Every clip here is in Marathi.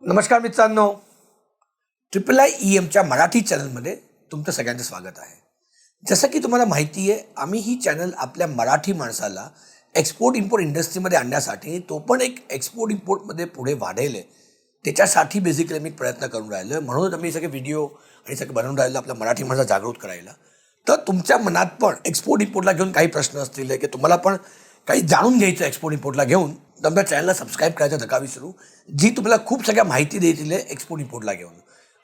नमस्कार मित्रांनो, iiiEMच्या मराठी चॅनलमध्ये तुमचं सगळ्यांचं स्वागत आहे. जसं की तुम्हाला माहिती आहे, आम्ही ही चॅनल आपल्या मराठी माणसाला एक्सपोर्ट इम्पोर्ट इंडस्ट्रीमध्ये आणण्यासाठी, तो पण एक एक्सपोर्ट इम्पोर्टमध्ये पुढे वाढेल त्याच्यासाठी बेसिकली मी प्रयत्न करून राहिलो आहे. म्हणूनच आम्ही सगळे व्हिडिओ आणि सगळं बनवून राहिलो आपल्या मराठी माणसाला जागृत करायला. तर तुमच्या मनात पण एक्सपोर्ट इम्पोर्टला घेऊन काही प्रश्न असतील की तुम्हाला पण काही जाणून घ्यायचं एक्सपोर्ट इम्पोर्टला घेऊन, तर आमच्या चॅनलला सबस्क्राईब करायचं नका विसरू, जी तुम्हाला खूप सगळ्या माहिती देतील एक्सपोर्ट इम्पोर्टला घेऊन.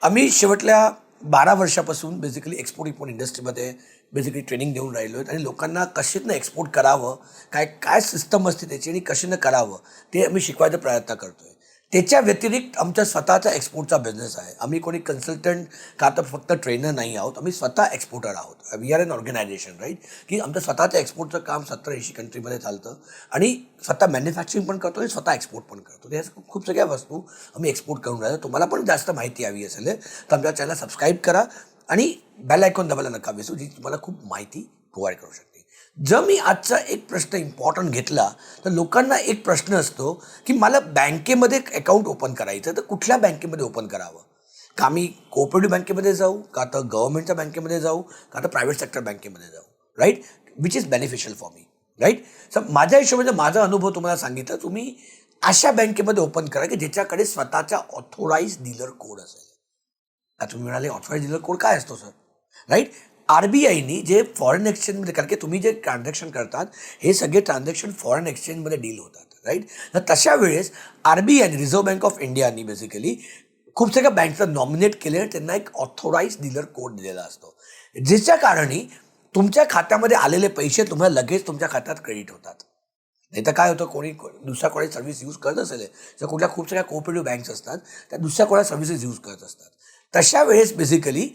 आम्ही शेवटल्या 12 वर्षापासून बेसिकली एक्सपोर्ट इम्पोर्ट इंडस्ट्रीमध्ये बेसिकली ट्रेनिंग देऊन राहिलो आहे आणि लोकांना कशानं एक्सपोर्ट करावं, काय काय सिस्टम असते त्याची आणि कशानं करावं ते आम्ही शिकवायचा प्रयत्न करतो आहे. त्याच्या व्यतिरिक्त आमचा स्वतःचा एक्सपोर्टचा बिझनेस आहे. आम्ही कोणी कन्सल्टंट का तर फक्त ट्रेनर नाही आहोत, आम्ही स्वतः एक्सपोर्टर आहोत. We are an organisation, right, की आमचं स्वतःचं एक्सपोर्टचं काम 70-80 कंट्रीमध्ये चालतं आणि स्वतः मॅन्युफॅक्चरिंग पण करतो आणि स्वतः एक्सपोर्ट पण करतो. त्या खूप सगळ्या वस्तू आम्ही एक्सपोर्ट करून राहिलो. तुम्हाला पण जास्त माहिती हवी असेल तर आमच्या चॅनलला सबस्क्राईब करा आणि बेल आयकॉन दाबायला नका विसरू, जी तुम्हाला खूप माहिती प्रोव्हाइड करू शकते. जर मी आजचा एक प्रश्न इम्पॉर्टंट घेतला तर लोकांना एक प्रश्न असतो की मला बँकेमध्ये अकाउंट ओपन करायचं, तर कुठल्या बँकेमध्ये ओपन करावं? का मी कोऑपरेटिव्ह बँकेमध्ये जाऊ, का तर गव्हर्नमेंटच्या बँकेमध्ये जाऊ, का तर प्रायव्हेट सेक्टर बँकेमध्ये जाऊ, right, which is beneficial for me, right. Sir माझ्या हिशोबाने माझा अनुभव तुम्हाला सांगितलं, तुम्ही अशा बँकेमध्ये ओपन करा की ज्याच्याकडे स्वतःचा ऑथोराइज डीलर कोड असेल. आता तुम्ही म्हणाले ऑथोराइज डीलर कोड काय असतो सर, राईट. RBIनी जे फॉरेन एक्सचेंजमध्ये, कारण की तुम्ही जे ट्रान्झॅक्शन करतात हे सगळे ट्रान्झॅक्शन फॉरेन एक्सचेंजमध्ये डील होतात, राईट. तर तशा वेळेस RBI रिझर्व्ह बँक ऑफ इंडियानी बेसिकली खूप सगळ्या बँकचं नॉमिनेट केले, त्यांना एक ऑथोराइज डीलर कोड दिलेला असतो, ज्याच्या कारणी तुमच्या खात्यामध्ये आलेले पैसे तुम्हाला लगेच तुमच्या खात्यात क्रेडिट होतात. नाही तर काय होतं, कोणी दुसऱ्या कोणी सर्व्हिस यूज करत असेल तर कुठल्या खूप सगळ्या कोऑपरेटिव्ह बँक्स असतात त्या दुसऱ्या कोणा सर्व्हिसेस यूज करत असतात. तशा वेळेस बेसिकली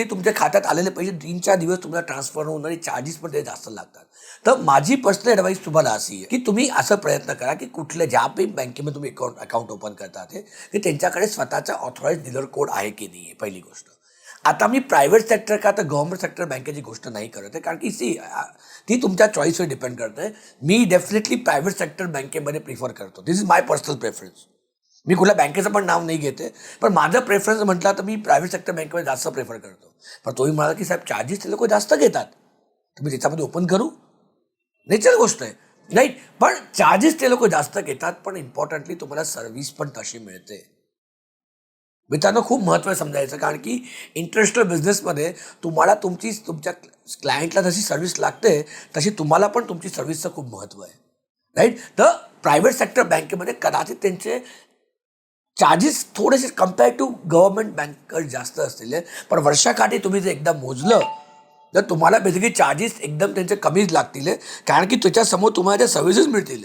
तुमच्या खात्यात आलेले पैसे 3-4 दिवस तुम्हाला ट्रान्सफर होऊन आणि चार्जेस पण ते जास्त लागतात. तर माझी पर्सनल ॲडवाईस तुम्हाला अशी आहे की तुम्ही असं प्रयत्न करा की कुठल्या ज्या पण बँकेमध्ये तुम्ही अकाउंट ओपन करतात की त्यांच्याकडे स्वतःचा ऑथोराइज डीलर कोड आहे की नाही आहे, पहिली गोष्ट. आता मी प्रायव्हेट सेक्टर का तर गव्हर्नमेंट सेक्टर बँकेची गोष्ट नाही करत आहे, कारण की ती तुमच्या चॉईसवर डिपेंड करते. मी डेफिनेटली प्रायव्हेट सेक्टर बँकेमध्ये प्रिफर करतो. दिस इज माय पर्सनल प्रेफरन्स. मी कुठल्या बँकेचं पण नाव नाही घेते, पण माझं प्रेफरन्स म्हटलं तर मी प्रायव्हेट सेक्टर बँकेमध्ये जास्त प्रेफर करतो. पण तोही म्हणाला की साहेब चार्जेस ते लोक जास्त घेतात, तर मी त्याच्यामध्ये ओपन करू, नेचरल गोष्ट आहे, राईट. पण चार्जेस ते लोक जास्त घेतात, पण इम्पॉर्टंटली तुम्हाला सर्व्हिस पण तशी मिळते. मित्रांनो, खूप महत्त्व समजायचं, कारण की इंटरनॅशनल बिझनेसमध्ये तुम्हाला तुमच्या क्लायंटला जशी सर्व्हिस लागते तशी तुम्हाला पण तुमची सर्व्हिसचं खूप महत्त्व आहे, राईट. तर प्रायव्हेट सेक्टर बँकेमध्ये कदाचित त्यांचे चार्जेस थोडेसे कम्पेअर टू गव्हर्नमेंट बँकर जास्त असतील, पण वर्षाकाठी तुम्ही जर एकदा मोजलं तर तुम्हाला बेसिकली चार्जेस एकदम त्यांचे कमीच लागतील, कारण की त्याच्यासमोर तुम्हाला ज्या सर्व्हिसेस मिळतील,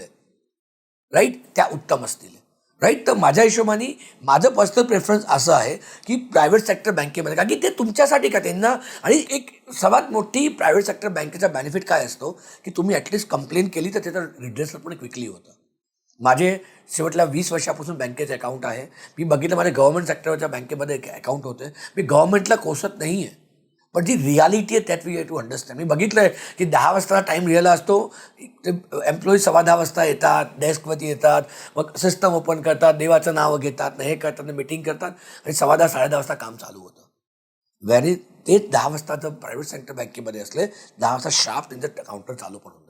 राईट, त्या उत्तम असतील, राईट. तर माझ्या हिशोबाने माझं पर्सनल प्रेफरन्स असं आहे की प्रायव्हेट सेक्टर बँकेमध्ये, कारण की ते तुमच्यासाठी का त्यांना, आणि एक सर्वात मोठी प्रायव्हेट सेक्टर बँकेचा बेनिफिट काय असतो की तुम्ही ॲटलिस्ट कंप्लेंट केली तर त्याचं रिड्रेसल पण क्विकली होतं. माझे शेवटल्या 20 वर्षापासून बँकेचे अकाउंट आहे. मी बघितलं माझ्या गव्हर्नमेंट सेक्टरच्या बँकेमध्ये अकाउंट होते. मी गव्हर्नमेंटला कोसत नाही आहे, पण जी रियालिटी आहे that we have to understand. मी बघितलं आहे की 10 वाजता टाईम रिअला असतो, ते एम्प्लॉई 10:15 वाजता येतात, डेस्कवरती येतात, मग सिस्टम ओपन करतात, देवाचं नावं घेतात, हे करतात, मीटिंग करतात आणि 10:15 साडे 10 वाजता काम चालू होतं. व्हेरी तेच 10 वाजता जर प्रायव्हेट सेक्टर बँकेमध्ये असले, 10 वाजता शार्प त्यांचं काउंटर चालू पण होऊन जातं.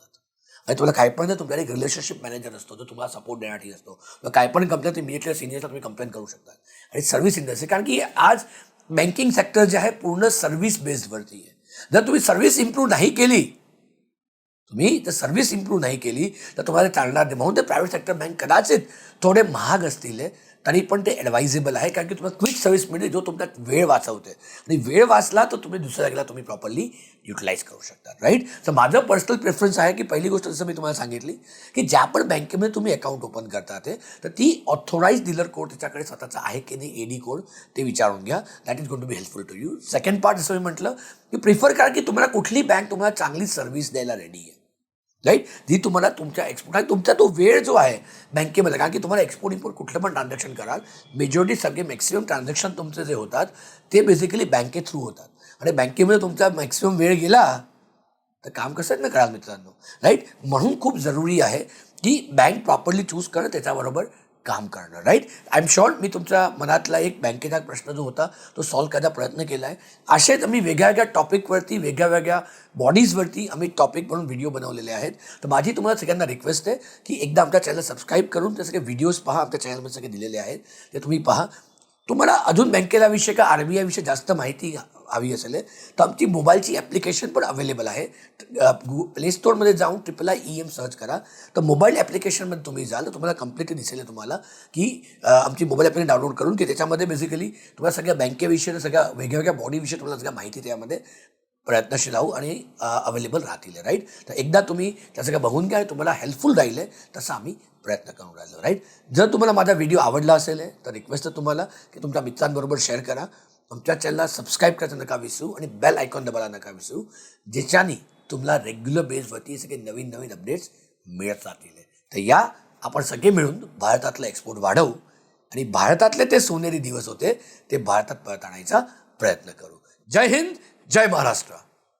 आणि तुम्हाला काय पण, तुमच्याकडे एक रिलेशनशिप मॅनेजर असतो जो तुम्हाला सपोर्ट देण्यासाठी असतो, तर काय पण कंप्लेंट इमिडिएटली सिनियरला तुम्ही कंप्लेंट करू शकता. आणि सर्व्हिस इंडस्ट्री, कारण की आज बँकिंग सेक्टर जे आहे पूर्ण सर्व्हिस बेस्डवरती आहे. जर तुम्ही सर्व्हिस इम्प्रूव्ह नाही केली, तर तुम्हाला चालणार नाही. म्हणून ते प्रायव्हेट सेक्टर बँक कदाचित थोडे महाग असतील, तरी पण ते ॲडवायझेबल आहे, कारण की तुम्हाला क्विक सर्व्हिस मिळते जो तुमचा वेळ वाचवते, आणि वेळ वाचला तर तुम्ही दुसऱ्या जागेला तुम्ही प्रॉपरली युटिलाइज करू शकता, राईट. तर माझं पर्सनल प्रेफरन्स आहे की पहिली गोष्ट जसं मी तुम्हाला सांगितली की ज्या पण बँकेमध्ये तुम्ही अकाउंट ओपन करतात तर ती ऑथोराइज डीलर कोड त्याच्याकडे स्वतःचा आहे की नाही, AD कोड, ते विचारून घ्या. That is going to be helpful to you. Second part जसं मी म्हटलं की प्रिफर करा की तुम्हाला कुठली बँक तुम्हाला चांगली सर्व्हिस द्यायला रेडी आहे, राईट, जी तुम्हाला तुमच्या एक्सपोर्ट आणि तुमचा तो वेळ जो आहे बँकेमध्ये, कारण की तुम्हाला एक्सपोर्ट इम्पोर्ट कुठलं पण ट्रान्झॅक्शन कराल, मेजॉरिटी सगळे मॅक्सिमम ट्रान्झॅक्शन तुमचे जे होतात ते बेसिकली बँके थ्रू होतात, आणि बँकेमध्ये तुमचा मॅक्सिमम वेळ गेला तर काम कसं न कराल मित्रांनो, राईट. म्हणून खूप जरुरी आहे की बँक प्रॉपरली चूज करणं, त्याच्याबरोबर काम करणं. राईट. आय एम शुअर मी तुमच्या मनातला एक बँकेचा प्रश्न जो होता तो सॉल्व्ह करायचा प्रयत्न केला आहे. असेच आम्ही वेगळ्या वेगळ्या टॉपिकवरती वेगळ्या वेगळ्या बॉडीजवरती आम्ही टॉपिक म्हणून व्हिडिओ बनवलेले आहेत. तर माझी तुम्हाला सगळ्यांना रिक्वेस्ट आहे की एकदा आमच्या चॅनल सबस्क्राईब करून ते सगळे व्हिडिओज पहा. आमच्या चॅनलमध्ये सगळे दिलेले आहेत ते तुम्ही पहा. तुम्हाला अजून बँकेला विषय का RBI विषयी जास्त माहिती हवी असेल तर आमची मोबाईलची ॲप्लिकेशन पण अवेलेबल आहे. प्ले स्टोअरमध्ये जाऊन iiiEM सर्च करा. तर मोबाईल ॲप्लिकेशनमध्ये तुम्ही जाल तर तुम्हाला कम्प्लिटली दिसेल तुम्हाला की आमची मोबाईल ॲप्लिकेशन डाउनलोड करून की त्याच्यामध्ये बेसिकली तुम्हाला सगळ्या बँकेविषयी सगळ्या वेगळ्या वेगळ्या बॉडीविषयी तुम्हाला सगळ्या माहिती त्यामध्ये प्रयत्नशील राहू आणि अवेलेबल राहतील. राईट. तर एकदा तुम्ही त्या सगळं बघून घ्या. तुम्हाला हेल्पफुल राहील तसं आम्ही प्रयत्न करून राहिलो. राईट. जर तुम्हाला माझा व्हिडिओ आवडला असेल तर रिक्वेस्ट आहे तुम्हाला की तुमच्या मित्रांबरोबर शेअर करा. आमच्या चॅनलला सबस्क्राईब करायचं नका विसरू आणि बेल आयकॉन दबायला नका विसरू, ज्याच्याने तुम्हाला रेग्युलर बेसवरती सगळे नवीन नवीन अपडेट्स मिळत राहतील. तर या आपण सगळे मिळून भारतातला एक्सपोर्ट वाढवू आणि भारतातले ते सोनेरी दिवस होते ते भारतात परत आणायचा प्रयत्न करू. जय हिंद, जय महाराष्ट्र.